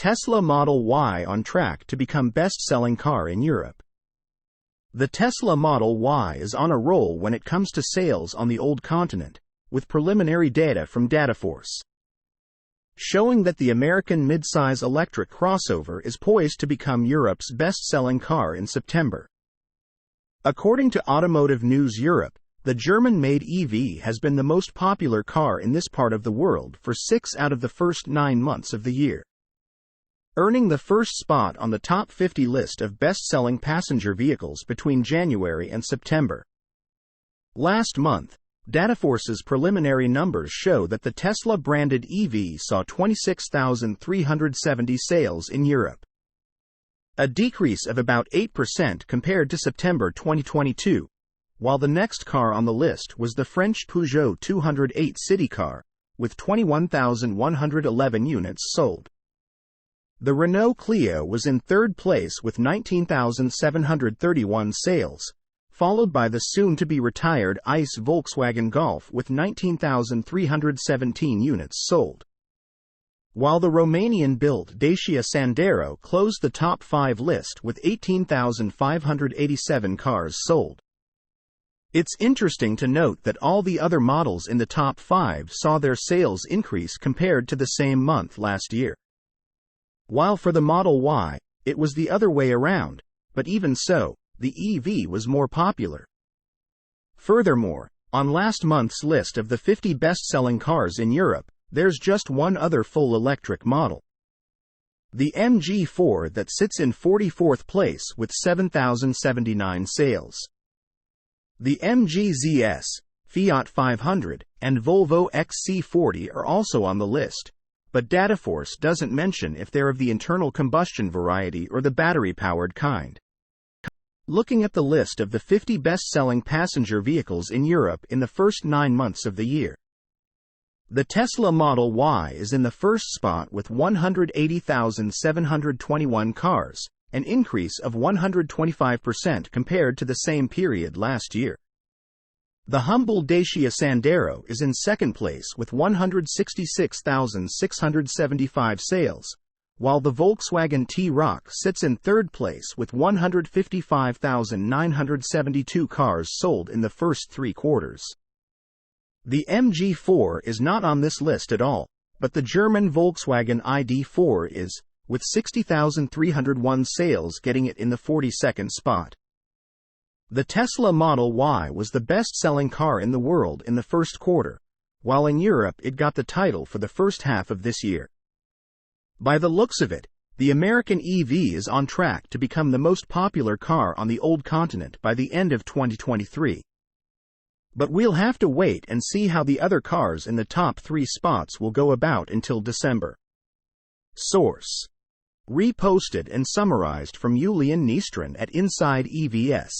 Tesla Model Y on track to become best-selling car in Europe. The Tesla Model Y is on a roll when it comes to sales on the old continent, with preliminary data from Dataforce showing that the American midsize electric crossover is poised to become Europe's best-selling car in September. According to Automotive News Europe, the German-made EV has been the most popular car in this part of the world for 6 out of the first 9 months of the year, earning the first spot on the top 50 list of best-selling passenger vehicles between January and September. Last month, Dataforce's preliminary numbers show that the Tesla-branded EV saw 26,370 sales in Europe, a decrease of about 8% compared to September 2022, while the next car on the list was the French Peugeot 208 city car, with 21,111 units sold. The Renault Clio was in third place with 19,731 sales, followed by the soon-to-be-retired ICE Volkswagen Golf with 19,317 units sold, while the Romanian-built Dacia Sandero closed the top 5 list with 18,587 cars sold. It's interesting to note that all the other models in the top 5 saw their sales increase compared to the same month last year, while for the Model Y, it was the other way around, but even so, the EV was more popular. Furthermore, on last month's list of the 50 best-selling cars in Europe, there's just one other full electric model, the MG4, that sits in 44th place with 7,079 sales. The MG ZS, Fiat 500, and Volvo XC40 are also on the list, but Dataforce doesn't mention if they're of the internal combustion variety or the battery-powered kind. Looking at the list of the 50 best-selling passenger vehicles in Europe in the first 9 months of the year, the Tesla Model Y is in the first spot with 180,721 cars, an increase of 125% compared to the same period last year. The humble Dacia Sandero is in second place with 166,675 sales, while the Volkswagen T-Roc sits in third place with 155,972 cars sold in the first 3 quarters. The MG4 is not on this list at all, but the German Volkswagen ID.4 is, with 60,301 sales getting it in the 42nd spot. The Tesla Model Y was the best-selling car in the world in the first quarter, while in Europe it got the title for the first half of this year. By the looks of it, the American EV is on track to become the most popular car on the old continent by the end of 2023. But we'll have to wait and see how the other cars in the top 3 spots will go about until December. Source: reposted and summarized from Julian Nystrom at Inside EVS.